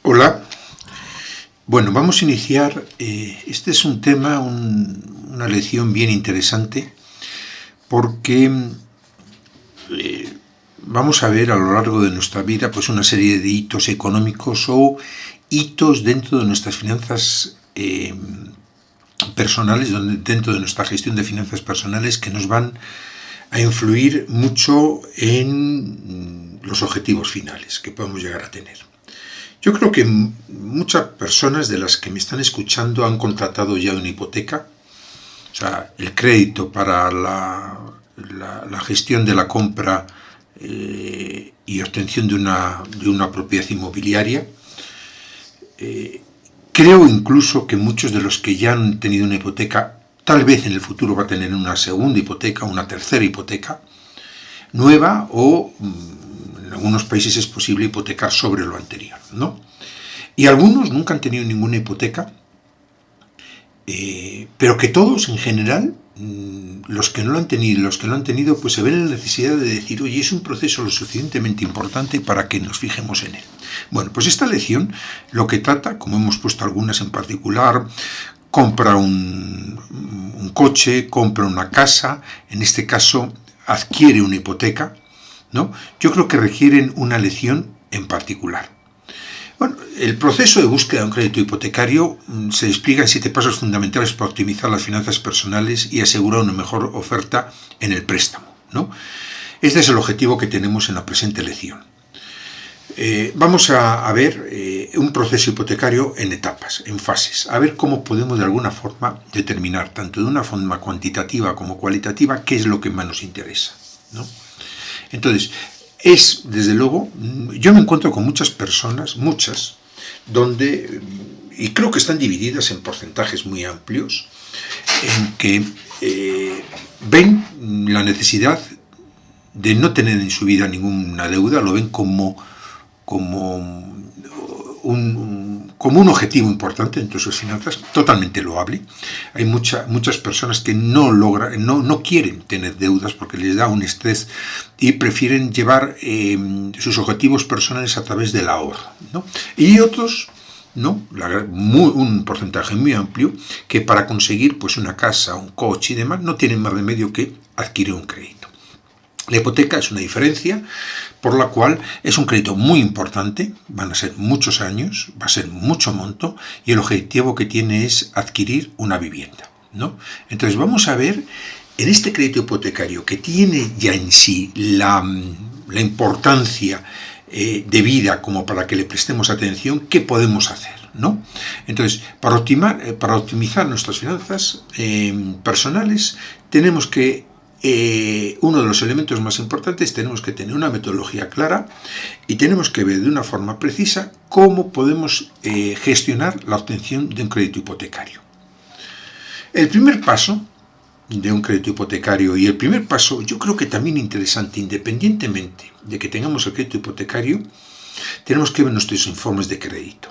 Hola, bueno, vamos a iniciar. Este es un tema, una lección bien interesante, porque vamos a ver a lo largo de nuestra vida pues una serie de hitos económicos o hitos dentro de nuestras finanzas personales, dentro de nuestra gestión de finanzas personales, que nos van a influir mucho en los objetivos finales que podemos llegar a tener. Yo creo que muchas personas de las que me están escuchando han contratado ya una hipoteca, o sea, el crédito para la gestión de la compra y obtención de una propiedad inmobiliaria. Creo incluso que muchos de los que ya han tenido una hipoteca, tal vez en el futuro va a tener una segunda hipoteca, una tercera hipoteca nueva, o en algunos países es posible hipotecar sobre lo anterior, ¿no? Y algunos nunca han tenido ninguna hipoteca, pero que todos en general, los que no lo han tenido, pues se ven en la necesidad de decir, oye, es un proceso lo suficientemente importante para que nos fijemos en él. Bueno, pues esta lección lo que trata, como hemos puesto algunas en particular, compra un coche, compra una casa, en este caso adquiere una hipoteca, ¿no? Yo creo que requieren una lección en particular. Bueno, el proceso de búsqueda de un crédito hipotecario se explica en 7 pasos fundamentales para optimizar las finanzas personales y asegurar una mejor oferta en el préstamo, ¿no? Este es el objetivo que tenemos en la presente lección. Vamos a ver un proceso hipotecario en etapas, en fases, a ver cómo podemos de alguna forma determinar, tanto de una forma cuantitativa como cualitativa, qué es lo que más nos interesa, ¿no? Entonces, desde luego, yo me encuentro con muchas personas, donde, y creo que están divididas en porcentajes muy amplios, en que ven la necesidad de no tener en su vida ninguna deuda, lo ven como un objetivo importante en sus finanzas, totalmente loable. Hay muchas personas que no quieren tener deudas porque les da un estrés y prefieren llevar sus objetivos personales a través del ahorro, ¿no? Y otros, ¿no? Un porcentaje muy amplio, que para conseguir pues una casa, un coche y demás, no tienen más remedio que adquirir un crédito. La hipoteca es una diferencia por la cual es un crédito muy importante, van a ser muchos años, va a ser mucho monto, y el objetivo que tiene es adquirir una vivienda, ¿no? Entonces vamos a ver, en este crédito hipotecario, que tiene ya en sí la importancia de vida como para que le prestemos atención, ¿qué podemos hacer, ¿no? Entonces, para optimizar nuestras finanzas personales, tenemos que uno de los elementos más importantes, tenemos que tener una metodología clara y tenemos que ver de una forma precisa cómo podemos gestionar la obtención de un crédito hipotecario. El primer paso de un crédito hipotecario, y el primer paso yo creo que también interesante, independientemente de que tengamos el crédito hipotecario, tenemos que ver nuestros informes de crédito.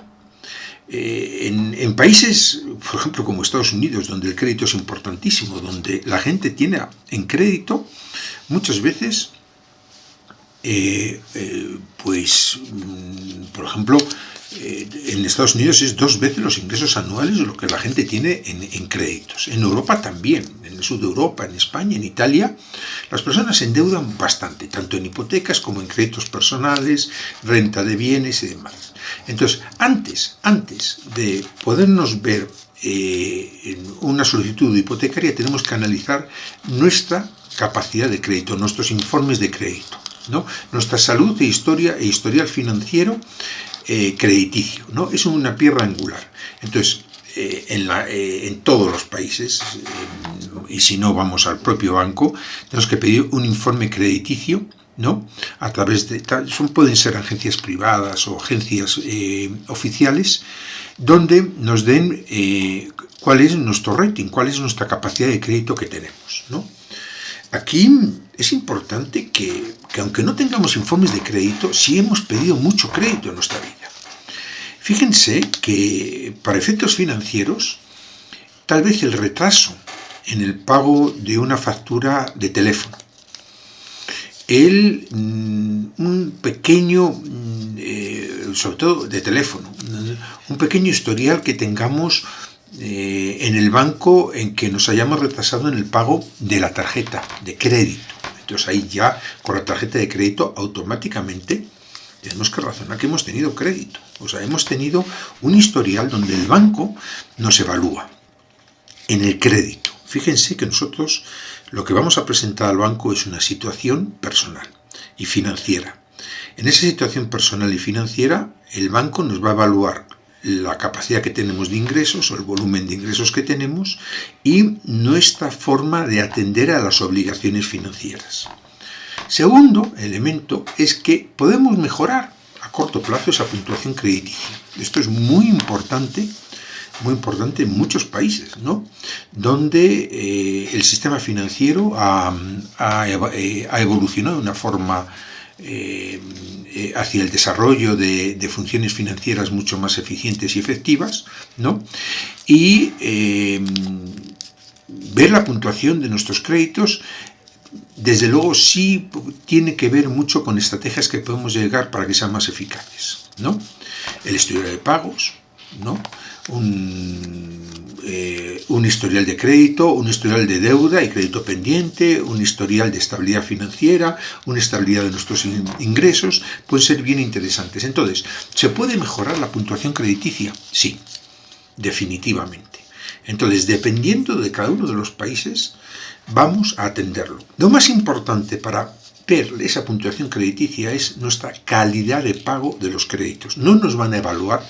En países, por ejemplo, como Estados Unidos, donde el crédito es importantísimo, donde la gente tiene en crédito, muchas veces, por ejemplo, en Estados Unidos es 2 veces los ingresos anuales de lo que la gente tiene en créditos. En Europa también, en el sur de Europa, en España, en Italia, las personas se endeudan bastante, tanto en hipotecas como en créditos personales, renta de bienes y demás. Entonces, antes de podernos ver en una solicitud hipotecaria, tenemos que analizar nuestra capacidad de crédito, nuestros informes de crédito, ¿no? Nuestra salud e historial financiero crediticio, ¿no? Es una piedra angular. Entonces, en todos los países, y si no vamos al propio banco, tenemos que pedir un informe crediticio, ¿no? A través de pueden ser agencias privadas o agencias oficiales, donde nos den cuál es nuestro rating, cuál es nuestra capacidad de crédito que tenemos, ¿no? Aquí es importante que aunque no tengamos informes de crédito, sí hemos pedido mucho crédito en nuestra vida. Fíjense que para efectos financieros, tal vez el retraso en el pago de una factura de teléfono, un pequeño, sobre todo de teléfono, un pequeño historial que tengamos en el banco en que nos hayamos retrasado en el pago de la tarjeta de crédito. Entonces ahí ya con la tarjeta de crédito automáticamente tenemos que razonar que hemos tenido crédito. O sea, hemos tenido un historial donde el banco nos evalúa en el crédito. Fíjense que nosotros lo que vamos a presentar al banco es una situación personal y financiera. En esa situación personal y financiera, el banco nos va a evaluar la capacidad que tenemos de ingresos o el volumen de ingresos que tenemos y nuestra forma de atender a las obligaciones financieras. Segundo elemento es que podemos mejorar a corto plazo esa puntuación crediticia. Esto es muy importante en muchos países, ¿no? Donde el sistema financiero ha evolucionado de una forma hacia el desarrollo de funciones financieras mucho más eficientes y efectivas, ¿no? Y ver la puntuación de nuestros créditos, desde luego sí tiene que ver mucho con estrategias que podemos llegar para que sean más eficaces, ¿no? El historial de pagos, ¿no? Un historial de crédito, un historial de deuda y crédito pendiente, un historial de estabilidad financiera, una estabilidad de nuestros ingresos, pueden ser bien interesantes. Entonces, ¿se puede mejorar la puntuación crediticia? Sí, definitivamente. Entonces, dependiendo de cada uno de los países, vamos a atenderlo. Lo más importante para ver esa puntuación crediticia es nuestra calidad de pago de los créditos. No nos van a evaluar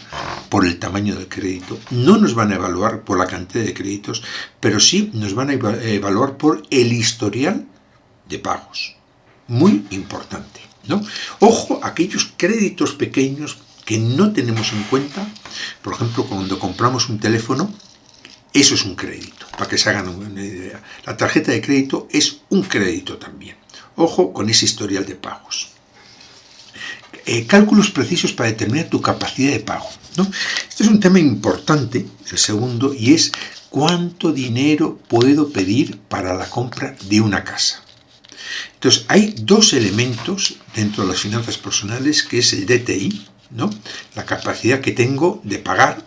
por el tamaño del crédito, no nos van a evaluar por la cantidad de créditos, pero sí nos van a evaluar por el historial de pagos. Muy importante, ¿no? Ojo a aquellos créditos pequeños que no tenemos en cuenta. Por ejemplo, cuando compramos un teléfono, eso es un crédito, para que se hagan una idea. La tarjeta de crédito es un crédito también. Ojo con ese historial de pagos. Cálculos precisos para determinar tu capacidad de pago, ¿no? Este es un tema importante, el segundo, y es cuánto dinero puedo pedir para la compra de una casa. Entonces, hay dos elementos dentro de las finanzas personales, que es el DTI, ¿no? La capacidad que tengo de pagar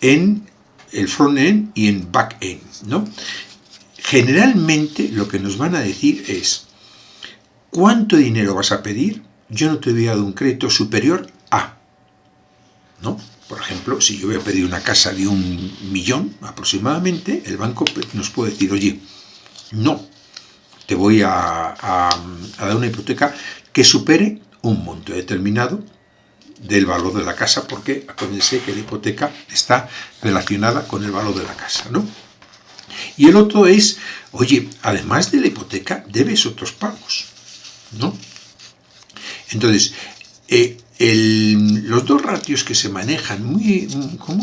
en el front-end y en back-end, ¿no? Generalmente lo que nos van a decir es ¿cuánto dinero vas a pedir? Yo no te voy a dar un crédito superior a, ¿no? Por ejemplo, si yo voy a pedir una casa de 1 millón aproximadamente, el banco nos puede decir, oye, no, te voy a dar una hipoteca que supere un monto determinado del valor de la casa, porque acuérdense que la hipoteca está relacionada con el valor de la casa, ¿no? Y el otro es, oye, además de la hipoteca, debes otros pagos, ¿no? Entonces, los dos ratios que se manejan con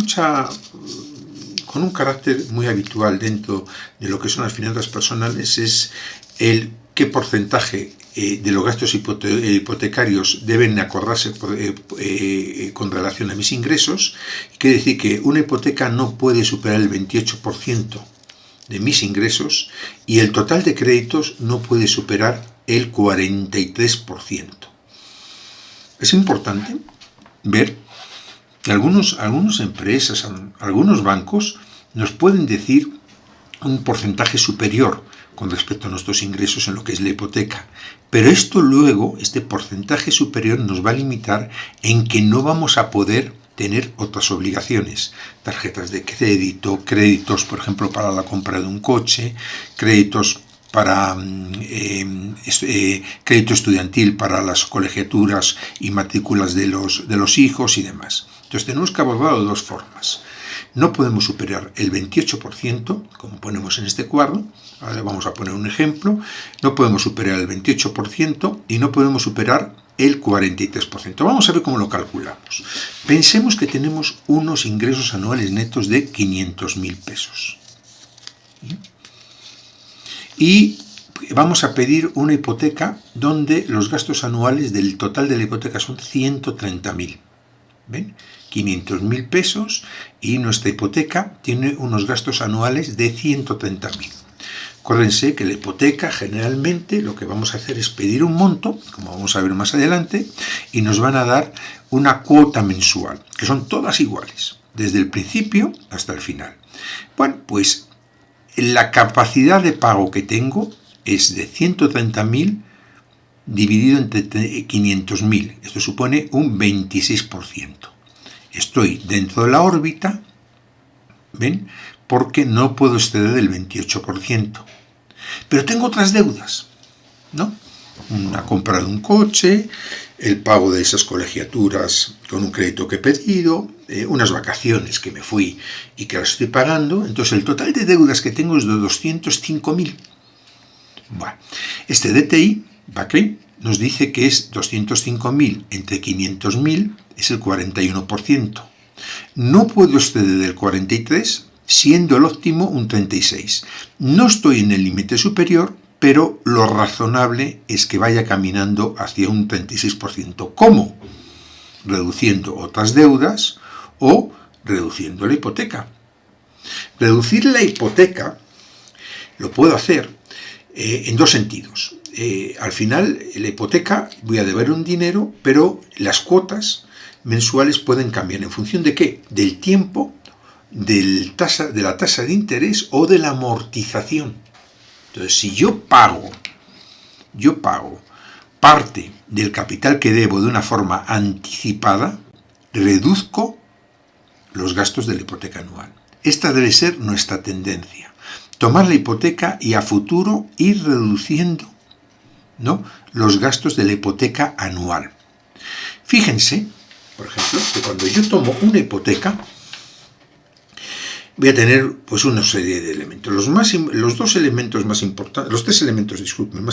un carácter muy habitual dentro de lo que son las finanzas personales es el qué porcentaje de los gastos hipotecarios deben acordarse con relación a mis ingresos. Quiere decir que una hipoteca no puede superar el 28% de mis ingresos y el total de créditos no puede superar el 43%. Es importante ver que algunas empresas, algunos bancos nos pueden decir un porcentaje superior con respecto a nuestros ingresos en lo que es la hipoteca. Pero esto luego, este porcentaje superior nos va a limitar en que no vamos a poder tener otras obligaciones, tarjetas de crédito, créditos, por ejemplo, para la compra de un coche, créditos para crédito estudiantil para las colegiaturas y matrículas de los hijos y demás. Entonces tenemos que abordarlo de dos formas. No podemos superar el 28%, como ponemos en este cuadro. Ahora vamos a poner un ejemplo. No podemos superar el 28% y no podemos superar el 43%. Vamos a ver cómo lo calculamos. Pensemos que tenemos unos ingresos anuales netos de 500.000 pesos. Y vamos a pedir una hipoteca donde los gastos anuales del total de la hipoteca son 130.000. ¿Ven? 500.000 pesos y nuestra hipoteca tiene unos gastos anuales de 130.000. Acuérdense que la hipoteca generalmente lo que vamos a hacer es pedir un monto, como vamos a ver más adelante, y nos van a dar una cuota mensual, que son todas iguales. desde el principio hasta el final. Bueno, pues la capacidad de pago que tengo es de 130.000 dividido entre 500.000. Esto supone un 26%. Estoy dentro de la órbita, ¿ven? Porque no puedo exceder el 28%. Pero tengo otras deudas, ¿no? Una compra de un coche, el pago de esas colegiaturas con un crédito que he pedido, unas vacaciones que me fui y que las estoy pagando. Entonces el total de deudas que tengo es de 205.000. Bueno, este DTI, Backley, nos dice que es 205.000 entre 500.000, es el 41%. No puedo exceder del 43%, siendo el óptimo un 36%. No estoy en el límite superior, pero lo razonable es que vaya caminando hacia un 36%. ¿Cómo? Reduciendo otras deudas o reduciendo la hipoteca. Reducir la hipoteca lo puedo hacer en dos sentidos. Al final, la hipoteca, voy a deber un dinero, pero las cuotas mensuales pueden cambiar. ¿En función de qué? Del tiempo, de la tasa de interés o de la amortización. Entonces, si yo pago parte del capital que debo de una forma anticipada, reduzco los gastos de la hipoteca anual. Esta debe ser nuestra tendencia. Tomar la hipoteca y a futuro ir reduciendo, ¿no?, los gastos de la hipoteca anual. Fíjense, por ejemplo, que cuando yo tomo una hipoteca, voy a tener pues una serie de elementos. Los tres elementos más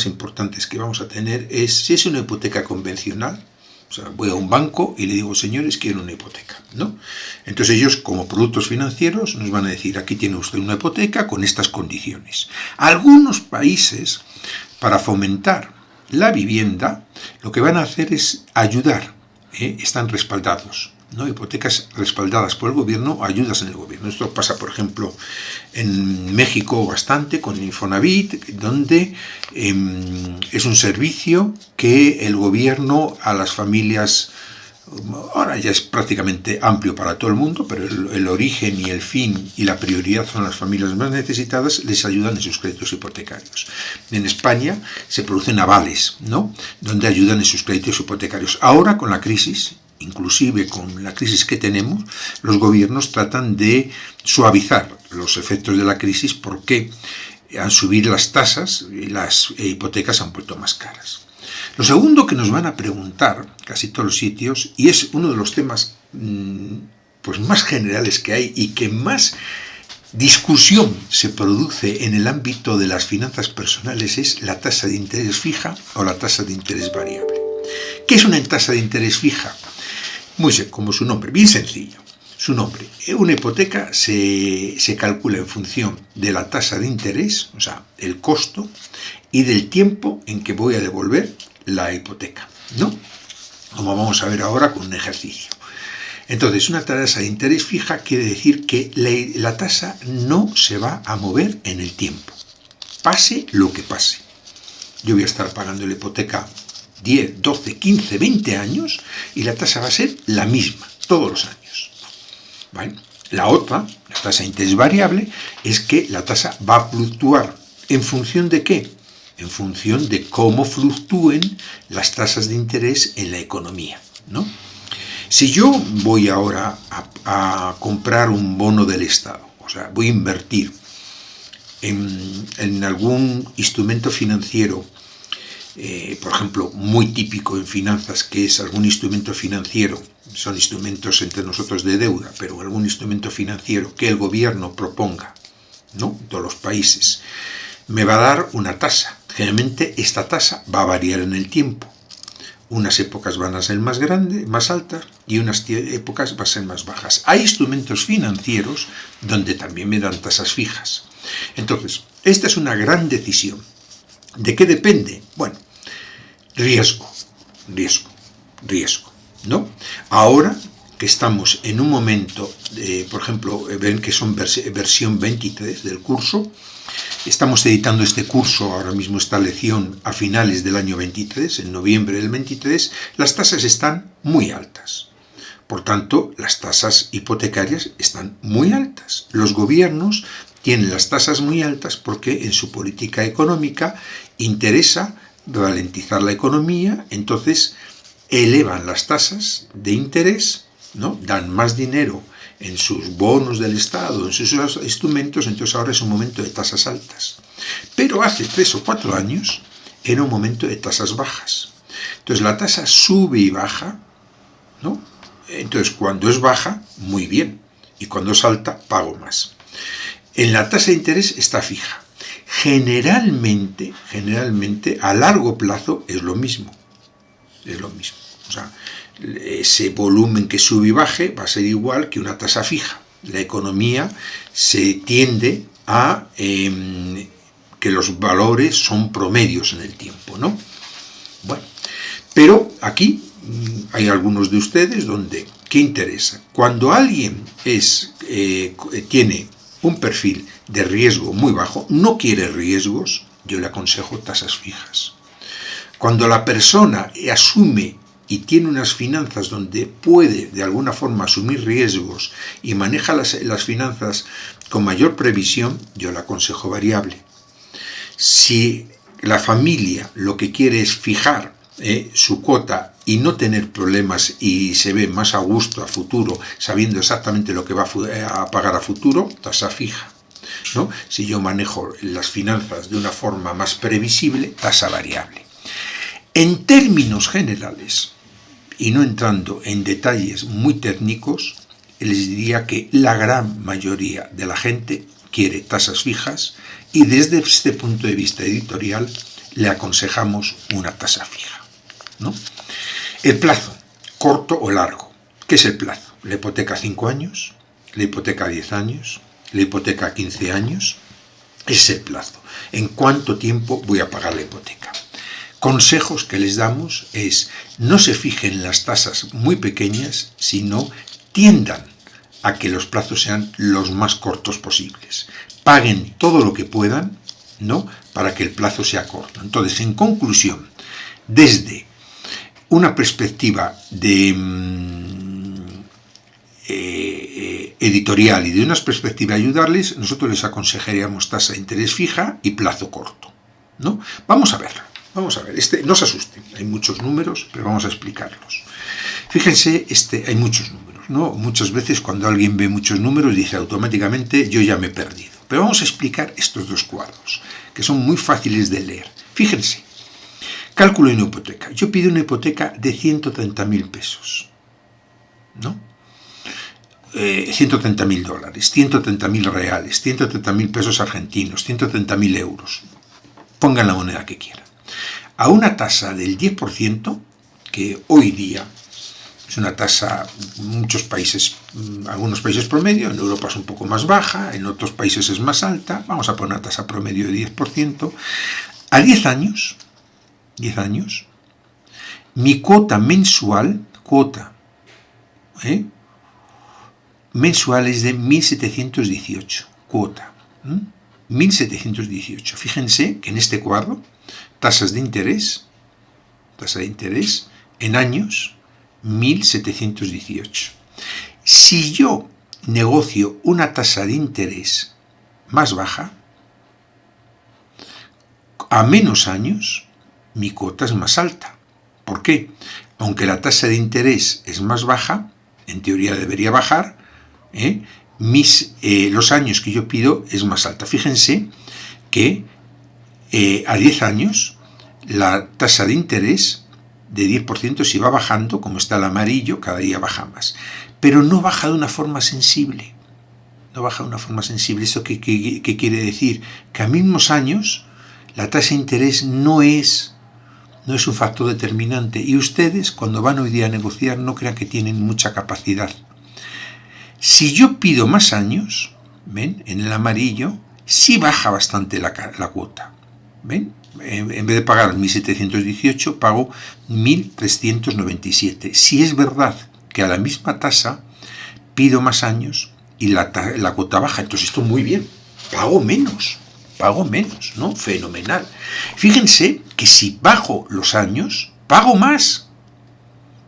importantes que vamos a tener es si es una hipoteca convencional. O sea, voy a un banco y le digo, señores, quiero una hipoteca, ¿no? Entonces ellos, como productos financieros, nos van a decir, aquí tiene usted una hipoteca con estas condiciones. Algunos países, para fomentar la vivienda, lo que van a hacer es ayudar, están respaldados, ¿no? Hipotecas respaldadas por el gobierno, ayudas en el gobierno. Esto pasa, por ejemplo, en México bastante con Infonavit, donde es un servicio que el gobierno a las familias, ahora ya es prácticamente amplio para todo el mundo, pero el origen y el fin y la prioridad son las familias más necesitadas, les ayudan en sus créditos hipotecarios. En España se producen avales, ¿no?, donde ayudan en sus créditos hipotecarios. Ahora, con la crisis, inclusive con la crisis que tenemos, los gobiernos tratan de suavizar los efectos de la crisis porque al subir las tasas, las hipotecas han vuelto más caras. Lo segundo que nos van a preguntar casi todos los sitios, y es uno de los temas pues más generales que hay y que más discusión se produce en el ámbito de las finanzas personales, es la tasa de interés fija o la tasa de interés variable. ¿Qué es una tasa de interés fija? Muy como su nombre, bien sencillo. Su nombre. Una hipoteca se calcula en función de la tasa de interés, o sea, el costo, y del tiempo en que voy a devolver la hipoteca, ¿no? Como vamos a ver ahora con un ejercicio. Entonces, una tasa de interés fija quiere decir que la tasa no se va a mover en el tiempo, pase lo que pase. Yo voy a estar pagando la hipoteca 10, 12, 15, 20 años y la tasa va a ser la misma todos los años. ¿Vale? La otra, la tasa de interés variable, es que la tasa va a fluctuar. ¿En función de qué? En función de cómo fluctúen las tasas de interés en la economía, ¿no? Si yo voy ahora a comprar un bono del Estado, o sea, voy a invertir en algún instrumento financiero, por ejemplo, muy típico en finanzas, que es algún instrumento financiero, son instrumentos entre nosotros de deuda, pero algún instrumento financiero que el gobierno proponga, ¿no?, todos los países, me va a dar una tasa. Generalmente esta tasa va a variar en el tiempo. Unas épocas van a ser más grandes, más altas, y unas épocas van a ser más bajas. Hay instrumentos financieros donde también me dan tasas fijas. Entonces, esta es una gran decisión. ¿De qué depende? Bueno, riesgo, ¿no? Ahora que estamos en un momento, por ejemplo, ven que son versión 23 del curso, estamos editando este curso, ahora mismo esta lección, a finales del año 23, en noviembre del 23, las tasas están muy altas. Por tanto, las tasas hipotecarias están muy altas. Los gobiernos tienen las tasas muy altas porque en su política económica interesa ralentizar la economía, entonces elevan las tasas de interés, ¿no? Dan más dinero en sus bonos del Estado, en sus instrumentos, entonces ahora es un momento de tasas altas. Pero hace 3 o 4 años era un momento de tasas bajas. Entonces la tasa sube y baja, ¿no? Entonces cuando es baja, muy bien, y cuando es alta, pago más. En la tasa de interés está fija. Generalmente, a largo plazo es lo mismo. Es lo mismo. O sea, ese volumen que sube y baje va a ser igual que una tasa fija. La economía se tiende a que los valores son promedios en el tiempo, ¿no? Bueno, pero aquí hay algunos de ustedes donde, ¿qué interesa? Cuando alguien tiene un perfil de riesgo muy bajo, no quiere riesgos, yo le aconsejo tasas fijas. Cuando la persona asume y tiene unas finanzas donde puede de alguna forma asumir riesgos y maneja las finanzas con mayor previsión, yo le aconsejo variable. Si la familia lo que quiere es fijar su cuota y no tener problemas y se ve más a gusto a futuro, sabiendo exactamente lo que va a pagar a futuro, tasa fija, ¿no? Si yo manejo las finanzas de una forma más previsible, tasa variable. En términos generales, y no entrando en detalles muy técnicos, les diría que la gran mayoría de la gente quiere tasas fijas y desde este punto de vista editorial le aconsejamos una tasa fija, ¿no? El plazo, corto o largo. ¿Qué es el plazo? La hipoteca a 5 años, la hipoteca a 10 años, la hipoteca a 15 años. Es el plazo. ¿En cuánto tiempo voy a pagar la hipoteca? Consejos que les damos es no se fijen en las tasas muy pequeñas, sino tiendan a que los plazos sean los más cortos posibles. Paguen todo lo que puedan, ¿no? Para que el plazo sea corto. Entonces, en conclusión, desde una perspectiva de editorial y de una perspectiva de ayudarles, nosotros les aconsejaríamos tasa de interés fija y plazo corto, ¿no? Vamos a verlo. Vamos a ver, no se asusten, hay muchos números, pero vamos a explicarlos. Fíjense, hay muchos números, ¿no? Muchas veces cuando alguien ve muchos números dice automáticamente yo ya me he perdido. Pero vamos a explicar estos dos cuadros, que son muy fáciles de leer. Fíjense, cálculo de una hipoteca. Yo pido una hipoteca de 130.000 pesos, ¿no? 130.000 dólares, 130.000 reales, 130.000 pesos argentinos, 130.000 euros. Pongan la moneda que quieran. A una tasa del 10%, que hoy día es una tasa en muchos países, algunos países promedio, en Europa es un poco más baja, en otros países es más alta, vamos a poner una tasa promedio de 10%, a 10 años, mi cuota mensual, mensual es de 1.718, cuota, 1.718. Fíjense que en este cuadro, tasa de interés en años, 1.718. Si yo negocio una tasa de interés más baja, a menos años, mi cuota es más alta. ¿Por qué? Aunque la tasa de interés es más baja, en teoría debería bajar, los años que yo pido es más alta. Fíjense que a 10 años la tasa de interés de 10% si va bajando, como está el amarillo, cada día baja más. Pero no baja de una forma sensible. ¿Eso qué quiere decir? Que a mismos años la tasa de interés no es un factor determinante. Y ustedes, cuando van hoy día a negociar, no crean que tienen mucha capacidad. Si yo pido más años, ¿ven? En el amarillo, sí baja bastante la cuota. ¿Ven? En vez de pagar 1.718, pago 1.397. Si es verdad que a la misma tasa pido más años y la cuota baja, entonces esto muy bien, pago menos, ¿no? Fenomenal. Fíjense que si bajo los años, pago más.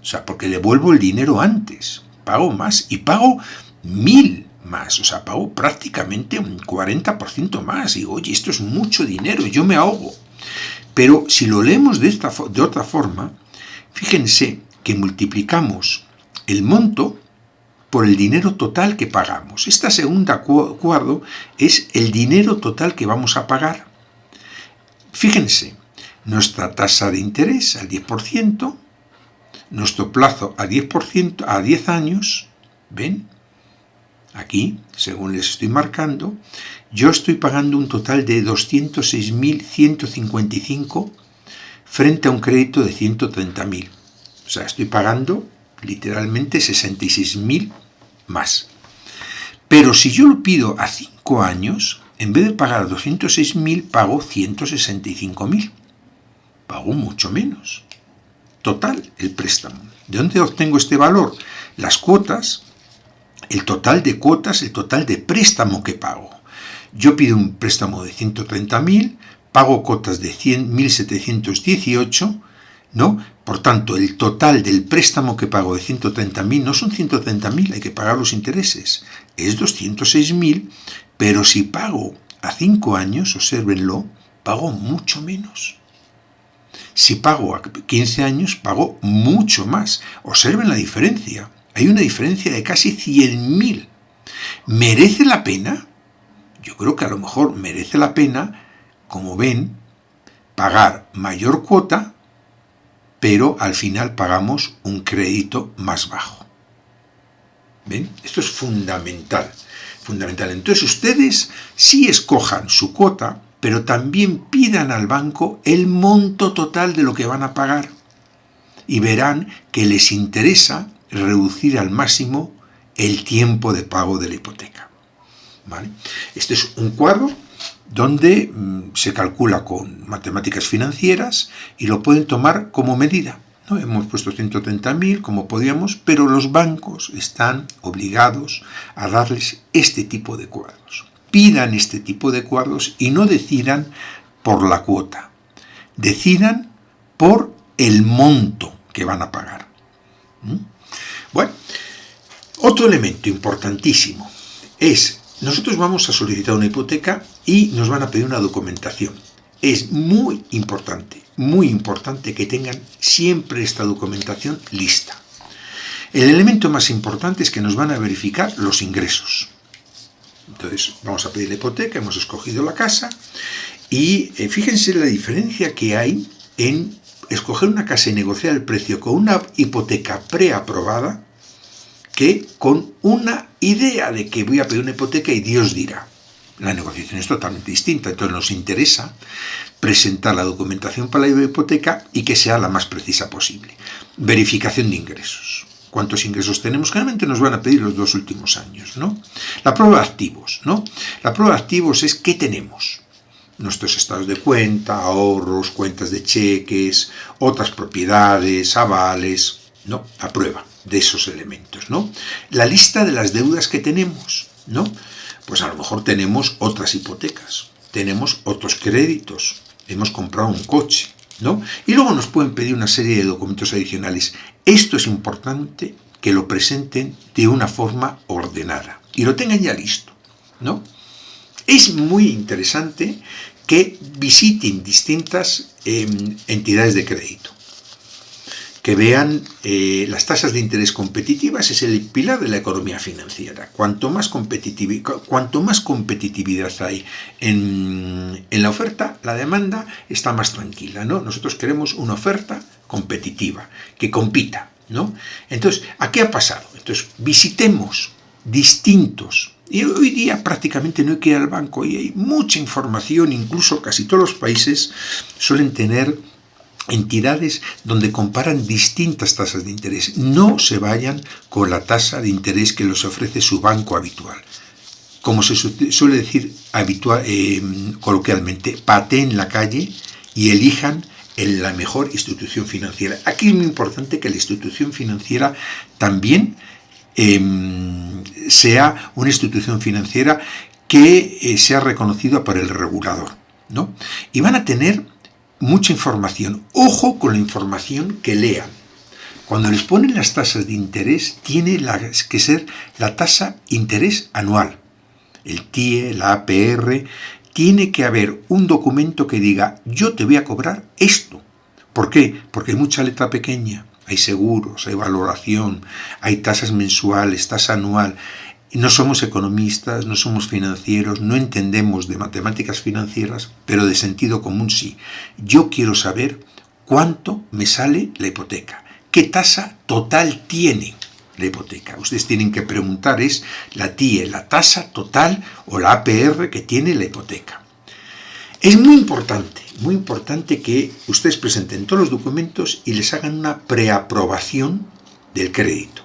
O sea, porque devuelvo el dinero antes. pago más y pago 1000 más, o sea, pago prácticamente un 40% más. Y oye, esto es mucho dinero, yo me ahogo. Pero si lo leemos de otra forma, fíjense que multiplicamos el monto por el dinero total que pagamos. Esta segunda cuadro es el dinero total que vamos a pagar. Fíjense, nuestra tasa de interés al 10%, nuestro plazo a 10%, a 10 años, ¿ven? Aquí, según les estoy marcando, yo estoy pagando un total de 206.155 frente a un crédito de 130.000. O sea, estoy pagando literalmente 66.000 más. Pero si yo lo pido a 5 años, en vez de pagar 206.000, pago 165.000. Pago mucho menos. Total, el préstamo. ¿De dónde obtengo este valor? Las cuotas, el total de cuotas, el total de préstamo que pago. Yo pido un préstamo de 130.000, pago cuotas de 100.718, ¿no? Por tanto, el total del préstamo que pago de 130.000 no son 130.000, hay que pagar los intereses, es 206.000, pero si pago a 5 años, obsérvenlo, pago mucho menos. Si pago a 15 años, pago mucho más. Observen la diferencia. Hay una diferencia de casi 100.000. ¿Merece la pena? Yo creo que a lo mejor merece la pena, como ven, pagar mayor cuota, pero al final pagamos un crédito más bajo. ¿Ven? Esto es fundamental. Fundamental. Entonces ustedes sí escojan su cuota, pero también pidan al banco el monto total de lo que van a pagar. Y verán que les interesa reducir al máximo el tiempo de pago de la hipoteca. ¿Vale? Este es un cuadro donde se calcula con matemáticas financieras y lo pueden tomar como medida, ¿no? Hemos puesto 130.000 como podíamos, pero los bancos están obligados a darles este tipo de cuadros. Pidan este tipo de cuadros y no decidan por la cuota, decidan por el monto que van a pagar. Bueno, otro elemento importantísimo es, nosotros vamos a solicitar una hipoteca y nos van a pedir una documentación. Es muy importante que tengan siempre esta documentación lista. El elemento más importante es que nos van a verificar los ingresos. Entonces, vamos a pedir la hipoteca, hemos escogido la casa y fíjense la diferencia que hay en escoger una casa y negociar el precio con una hipoteca preaprobada que con una idea de que voy a pedir una hipoteca y Dios dirá. La negociación es totalmente distinta, entonces nos interesa presentar la documentación para la hipoteca y que sea la más precisa posible. Verificación de ingresos. ¿Cuántos ingresos tenemos? Generalmente nos van a pedir los 2 últimos años, ¿no? La prueba de activos, ¿no? La prueba de activos es qué tenemos. Nuestros estados de cuenta, ahorros, cuentas de cheques, otras propiedades, avales, ¿no? La prueba de esos elementos, ¿no? La lista de las deudas que tenemos, ¿no? Pues a lo mejor tenemos otras hipotecas, tenemos otros créditos, hemos comprado un coche, ¿no? Y luego nos pueden pedir una serie de documentos adicionales. Esto es importante que lo presenten de una forma ordenada y lo tengan ya listo, ¿no? Es muy interesante que visiten distintas entidades de crédito, que vean las tasas de interés competitivas. Es el pilar de la economía financiera. Cuanto más competitividad hay en la oferta, la demanda está más tranquila, ¿no? Nosotros queremos una oferta competitiva, que compita, ¿no? Entonces, ¿a qué ha pasado? Entonces, visitemos distintos. Y hoy día prácticamente no hay que ir al banco y hay mucha información, incluso casi todos los países suelen tener entidades donde comparan distintas tasas de interés. No se vayan con la tasa de interés que les ofrece su banco habitual. Como se suele decir coloquialmente, pateen en la calle y elijan en la mejor institución financiera. Aquí es muy importante que la institución financiera también sea una institución financiera que sea reconocida por el regulador, ¿no? Y van a tener mucha información. Ojo con la información que lean, Cuando les ponen las tasas de interés, tiene que ser la tasa interés anual. El TIE, la APR, tiene que haber un documento que diga, yo te voy a cobrar esto. ¿Por qué? Porque hay mucha letra pequeña, hay seguros, hay valoración, hay tasas mensuales, tasa anual. No somos economistas, no somos financieros, no entendemos de matemáticas financieras, pero de sentido común sí. Yo quiero saber cuánto me sale la hipoteca, qué tasa total tiene la hipoteca. Ustedes tienen que preguntar es la TIE, la tasa total o la APR que tiene la hipoteca. Es muy importante que ustedes presenten todos los documentos y les hagan una preaprobación del crédito.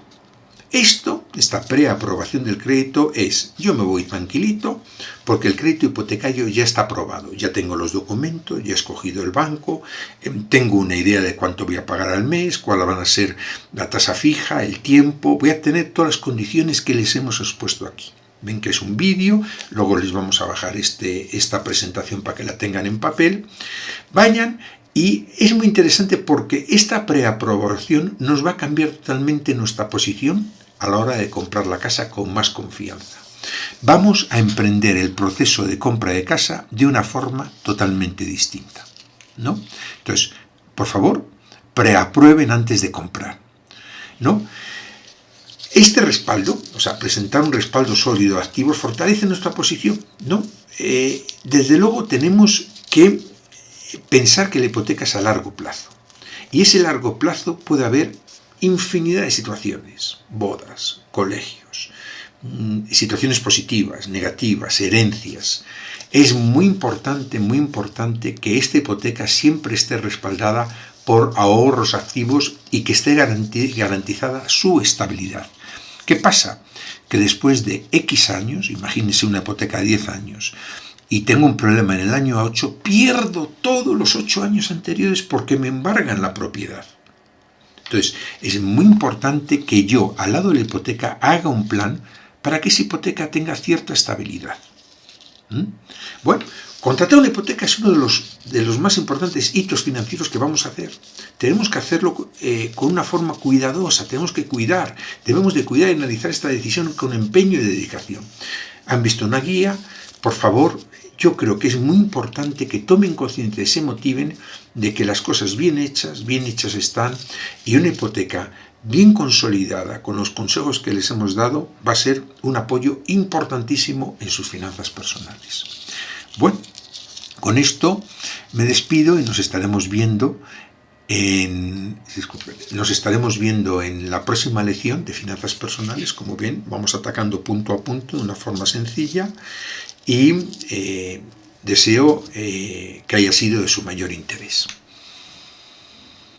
Esta preaprobación del crédito es, yo me voy tranquilito porque el crédito hipotecario ya está aprobado, ya tengo los documentos, ya he escogido el banco, tengo una idea de cuánto voy a pagar al mes, cuál van a ser la tasa fija, el tiempo, voy a tener todas las condiciones que les hemos expuesto aquí. Ven que es un vídeo, luego les vamos a bajar esta presentación para que la tengan en papel. Vayan. Y es muy interesante porque esta preaprobación nos va a cambiar totalmente nuestra posición a la hora de comprar la casa con más confianza. Vamos a emprender el proceso de compra de casa de una forma totalmente distinta, ¿no? Entonces, por favor, preaprueben antes de comprar, ¿no? Este respaldo, o sea, presentar un respaldo sólido de activos fortalece nuestra posición, ¿no? Desde luego tenemos que pensar que la hipoteca es a largo plazo. Y ese largo plazo puede haber infinidad de situaciones, bodas, colegios, situaciones positivas, negativas, herencias. Es muy importante que esta hipoteca siempre esté respaldada por ahorros activos y que esté garantizada su estabilidad. ¿Qué pasa? Que después de X años, imagínense una hipoteca de 10 años, y tengo un problema en el año 8, pierdo todos los 8 años anteriores porque me embargan la propiedad. Entonces, es muy importante que yo, al lado de la hipoteca, haga un plan para que esa hipoteca tenga cierta estabilidad. Bueno, contratar una hipoteca es uno de los más importantes hitos financieros que vamos a hacer. Tenemos que hacerlo con una forma cuidadosa, tenemos que cuidar, debemos de cuidar y analizar esta decisión con empeño y dedicación. ¿Han visto una guía? Por favor, yo creo que es muy importante que tomen conciencia y se motiven de que las cosas bien hechas están, y una hipoteca bien consolidada con los consejos que les hemos dado va a ser un apoyo importantísimo en sus finanzas personales. Bueno, con esto me despido y nos estaremos viendo en la próxima lección de finanzas personales. Como ven, vamos atacando punto a punto de una forma sencilla y deseo que haya sido de su mayor interés.